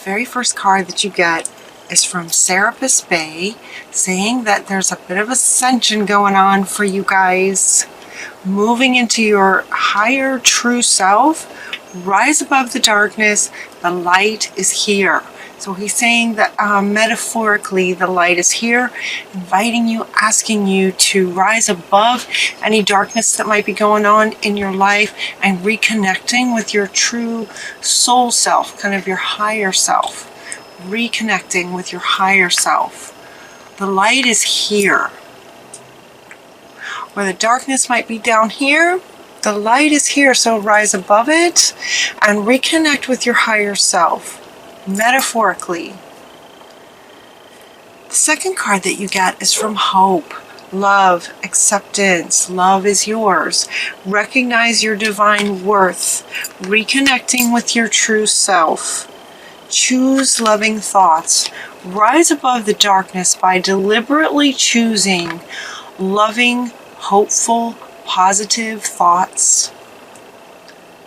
very first card that you get is from Serapis Bay, saying that there's a bit of ascension going on for you guys. Moving into your higher true self, rise above the darkness, the light is here. So he's saying that metaphorically the light is here, inviting you, asking you to rise above any darkness that might be going on in your life and reconnecting with your true soul self, kind of your higher self. Reconnecting with your higher self. The light is here. Where the darkness might be down here, the light is here, so rise above it and reconnect with your higher self. Metaphorically. The second card that you get is from Hope. Love, acceptance, love is yours. Recognize your divine worth. Reconnecting with your true self. Choose loving thoughts. Rise above the darkness by deliberately choosing loving, hopeful, positive thoughts.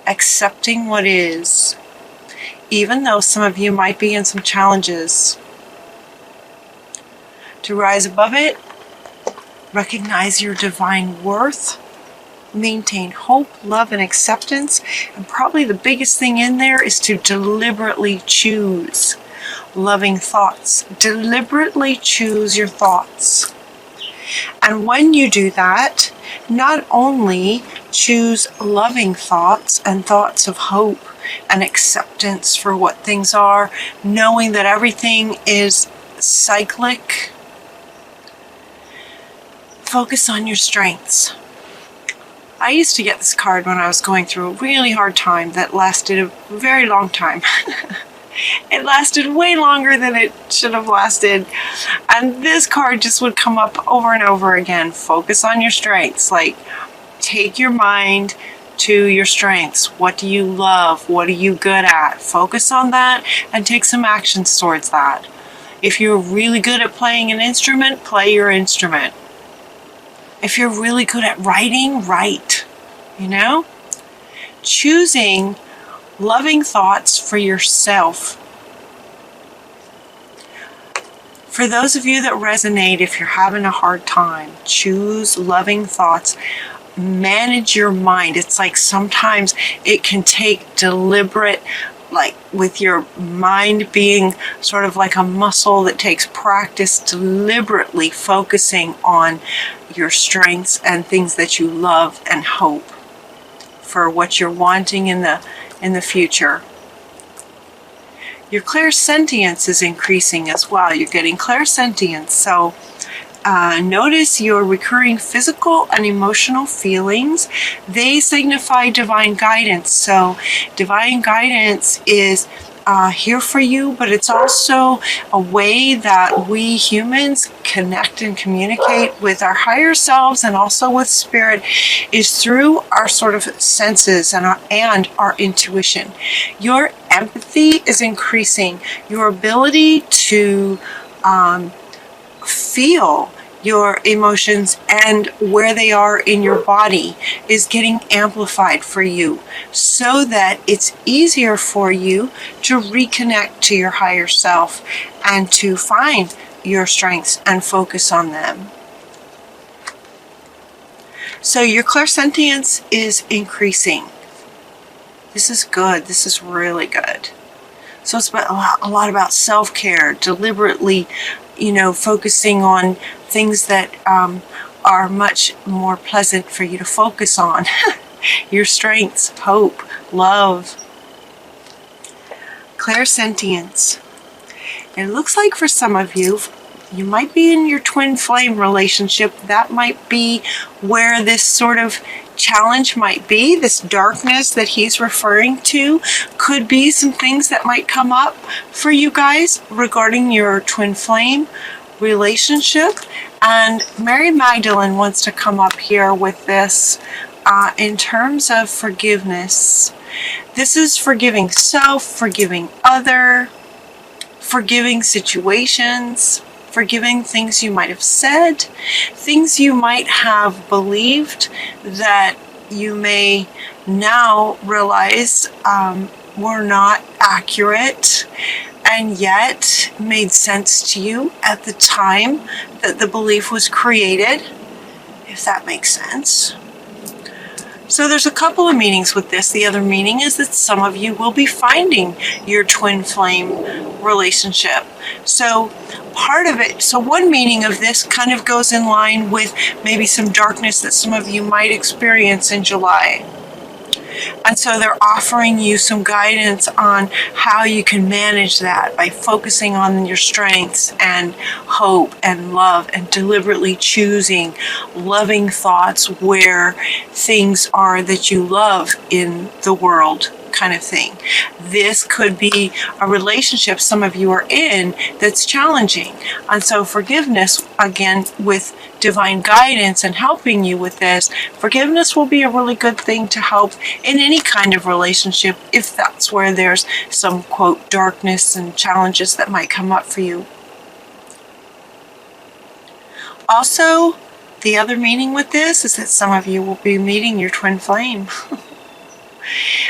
Accepting what is. Even though some of you might be in some challenges. To rise above it, recognize your divine worth, maintain hope, love, and acceptance, and probably the biggest thing in there is to deliberately choose loving thoughts. Deliberately choose your thoughts. And when you do that, not only choose loving thoughts and thoughts of hope, and acceptance for what things are, knowing that everything is cyclic. Focus on your strengths. I used to get this card when I was going through a really hard time that lasted a very long time. It lasted way longer than it should have lasted. And this card just would come up over and over again. Focus on your strengths. Like, take your mind to your strengths. What do you love? What are you good at? Focus on that and take some actions towards that. If you're really good at playing an instrument, play your instrument. If you're really good at writing, write. You know? Choosing loving thoughts for yourself. For those of you that resonate, if you're having a hard time, choose loving thoughts. Manage your mind. It's like sometimes it can take deliberate, like with your mind being sort of like a muscle that takes practice, deliberately focusing on your strengths and things that you love and hope for what you're wanting in the future. Your clairsentience is increasing as well. You're getting clairsentience. So notice your recurring physical and emotional feelings. They signify divine guidance. So divine guidance is here for you, but it's also a way that we humans connect and communicate with our higher selves and also with spirit is through our sort of senses and our intuition. Your empathy is increasing. Your ability to feel your emotions and where they are in your body is getting amplified for you so that it's easier for you to reconnect to your higher self and to find your strengths and focus on them. So your clairsentience is increasing. This is good. This is really good. So it's a lot about self-care, deliberately, focusing on things that are much more pleasant for you to focus on. Your strengths, hope, love. Clairsentience. It looks like for some of you, you might be in your twin flame relationship. That might be where this sort of challenge might be. This darkness that he's referring to could be some things that might come up for you guys regarding your twin flame relationship. And Mary Magdalene wants to come up here with this in terms of forgiveness. This is forgiving self, forgiving other, forgiving situations, forgiving things you might have said, things you might have believed that you may now realize were not accurate, and yet made sense to you at the time that the belief was created, if that makes sense. So there's a couple of meanings with this. The other meaning is that some of you will be finding your twin flame relationship. So part of it, so one meaning of this kind of goes in line with maybe some darkness that some of you might experience in July. And so they're offering you some guidance on how you can manage that by focusing on your strengths and hope and love and deliberately choosing loving thoughts where things are that you love in the world, kind of thing. This could be a relationship some of you are in that's challenging. And so forgiveness, again, with divine guidance and helping you with this, forgiveness will be a really good thing to help in any kind of relationship if that's where there's some, quote, darkness and challenges that might come up for you. Also, the other meaning with this is that some of you will be meeting your twin flame.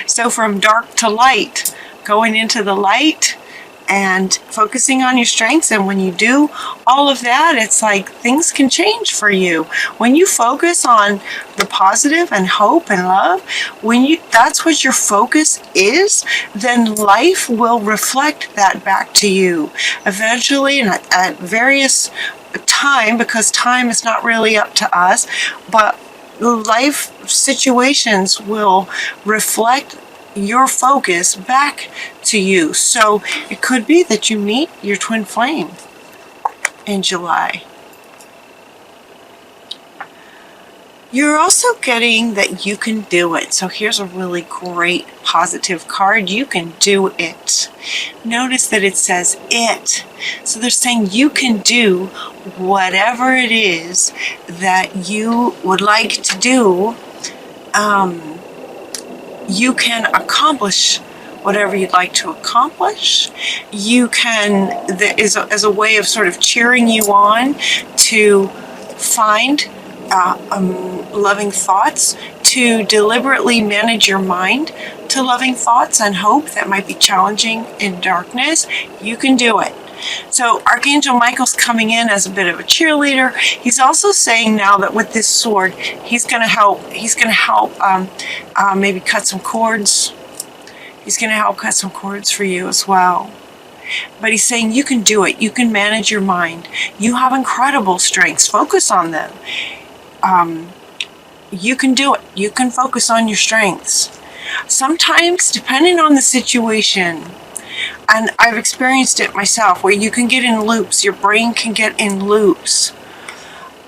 So from dark to light, going into the light and focusing on your strengths, and when you do all of that, it's like things can change for you. When you focus on the positive and hope and love, that's what your focus is, then life will reflect that back to you. Eventually, and at various time, because time is not really up to us, but life situations will reflect your focus back to you. So it could be that you meet your twin flame in July. You're also getting that you can do it. So here's a really great positive card. You can do it. Notice that it says it. So they're saying you can do whatever it is that you would like to do. You can accomplish whatever you'd like to accomplish. You can, as a way of sort of cheering you on to find loving thoughts, to deliberately manage your mind to loving thoughts and hope that might be challenging in darkness. You can do it. So Archangel Michael's coming in as a bit of a cheerleader. He's also saying now that with this sword, he's going to help. He's going to help maybe cut some cords. He's going to help cut some cords for you as well. But he's saying you can do it. You can manage your mind. You have incredible strengths. Focus on them. You can do it. You can focus on your strengths. Sometimes, depending on the situation, and I've experienced it myself, where you can get in loops. Your brain can get in loops.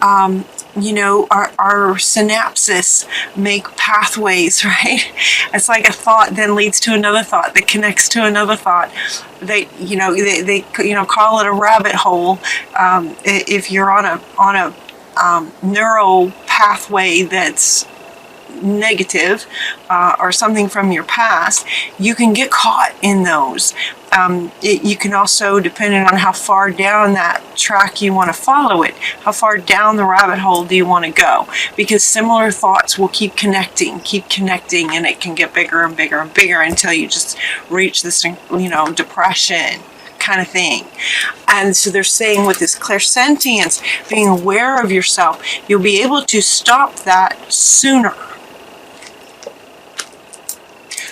You know, our synapses make pathways, right? It's like a thought then leads to another thought that connects to another thought. They call it a rabbit hole. If you're on a neural pathway that's negative or something from your past, you can get caught in those. You can also, depending on how far down that track you want to follow it, how far down the rabbit hole do you want to go, because similar thoughts will keep connecting, and it can get bigger and bigger and bigger until you just reach this, depression kind of thing. And so they're saying with this clairsentience, being aware of yourself, you'll be able to stop that sooner.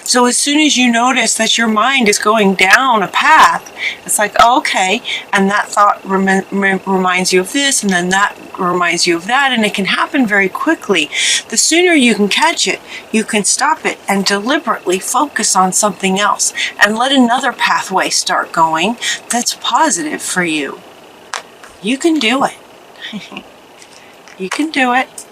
So as soon as you notice that your mind is going down a path, it's like, oh, okay, and that thought reminds you of this, and then that reminds you of that, and it can happen very quickly. The sooner you can catch it, you can stop it and deliberately focus on something else and let another pathway start going that's positive for you. You can do it. You can do it.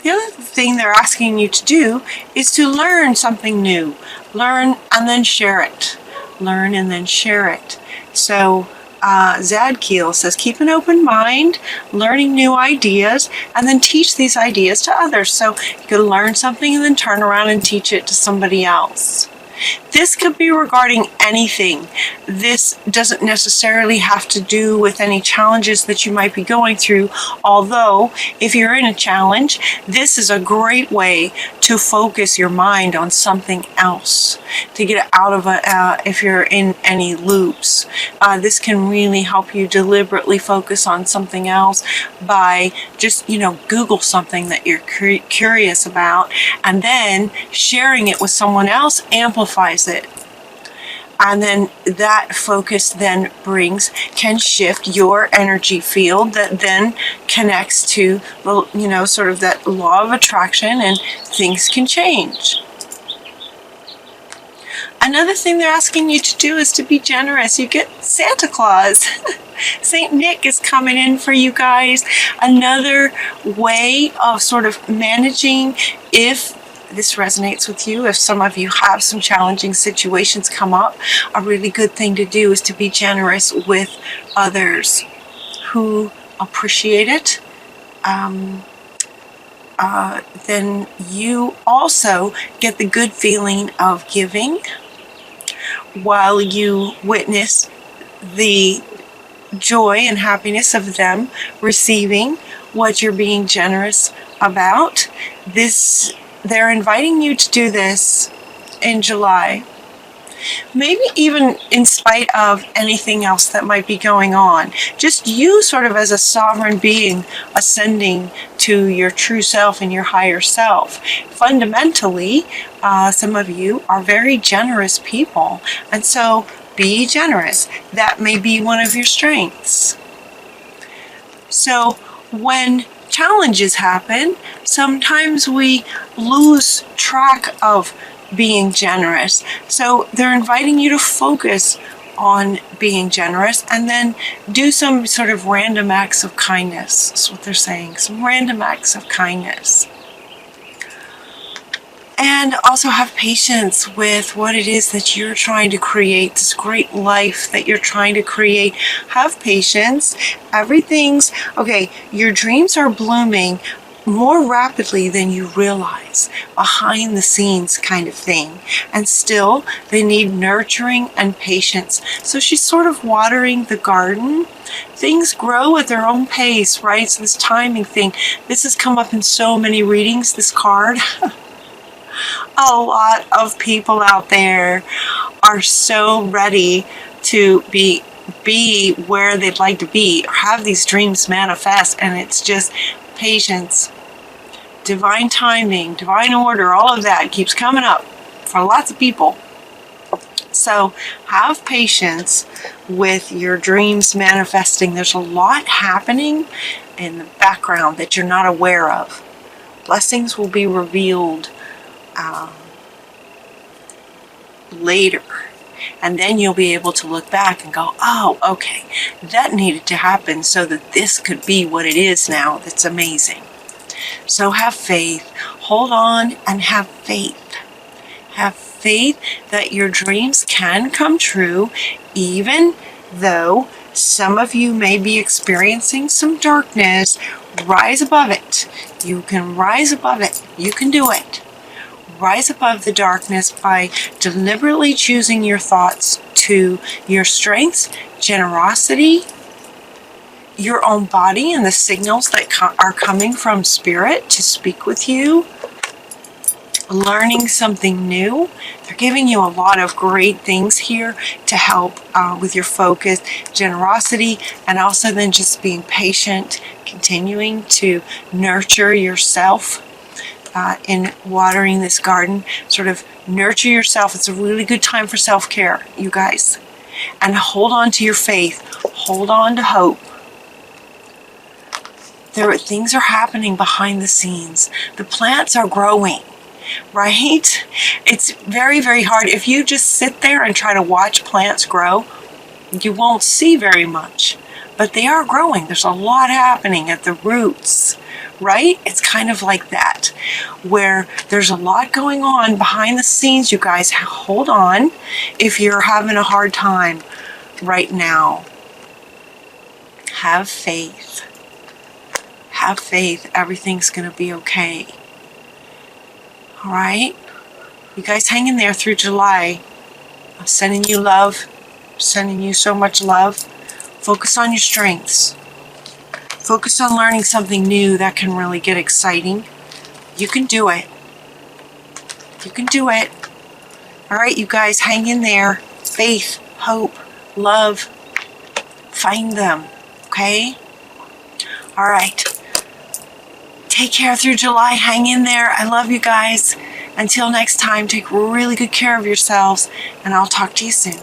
The other thing they're asking you to do is to learn something new. Learn and then share it. Learn and then share it. So Zadkiel says, keep an open mind, learning new ideas, and then teach these ideas to others. So you can learn something and then turn around and teach it to somebody else. This could be regarding anything. This doesn't necessarily have to do with any challenges that you might be going through, although if you're in a challenge, this is a great way to focus your mind on something else, to get out of if you're in any loops. This can really help you deliberately focus on something else by just, Google something that you're curious about, and then sharing it with someone else amplifies it. And then that focus then can shift your energy field that then connects to, sort of that law of attraction, and things can change. Another thing they're asking you to do is to be generous. You get Santa Claus. St. Nick is coming in for you guys. Another way of sort of managing, if this resonates with you, if some of you have some challenging situations come up, a really good thing to do is to be generous with others who appreciate it. Then you also get the good feeling of giving while you witness the joy and happiness of them receiving what you're being generous about. They're inviting you to do this in July. Maybe even in spite of anything else that might be going on. Just you sort of as a sovereign being ascending to your true self and your higher self. Fundamentally, some of you are very generous people. And so be generous. That may be one of your strengths. So when challenges happen, sometimes we lose track of being generous. So they're inviting you to focus on being generous and then do some sort of random acts of kindness. That's what they're saying. Some random acts of kindness. And also have patience with what it is that you're trying to create, this great life that you're trying to create. Have patience. Everything's okay. Your dreams are blooming more rapidly than you realize, behind the scenes kind of thing. And still, they need nurturing and patience. So she's sort of watering the garden. Things grow at their own pace, right? So this timing thing, this has come up in so many readings, this card. A lot of people out there are so ready to be where they'd like to be, or have these dreams manifest, and it's just patience, divine timing, divine order, all of that keeps coming up for lots of people. So have patience with your dreams manifesting. There's a lot happening in the background that you're not aware of. Blessings will be revealed later, and then you'll be able to look back and go, oh, okay, that needed to happen so that this could be what it is now. That's amazing. So have faith, hold on, and have faith. Have faith that your dreams can come true, even though some of you may be experiencing some darkness. Rise above it. You can rise above it. You can do it. Rise above the darkness by deliberately choosing your thoughts to your strengths, generosity, your own body, and the signals that are coming from spirit to speak with you, learning something new. They're giving you a lot of great things here to help with your focus, generosity, and also then just being patient, continuing to nurture yourself. In watering this garden, sort of nurture yourself. It's a really good time for self-care, you guys. And hold on to your faith. Hold on to hope. Things are happening behind the scenes. The plants are growing, right? It's very, very hard. If you just sit there and try to watch plants grow, you won't see very much. But they are growing. There's a lot happening at the roots. Right? It's kind of like that, where there's a lot going on behind the scenes, you guys. Hold on if you're having a hard time right now. Have faith. Have faith. Everything's going to be okay. All right? You guys hang in there through July. I'm sending you love. Sending you so much love. Focus on your strengths. Focus on learning something new that can really get exciting. You can do it. You can do it. All right, you guys, hang in there. Faith, hope, love. Find them, okay? All right. Take care through July. Hang in there. I love you guys. Until next time, take really good care of yourselves, and I'll talk to you soon.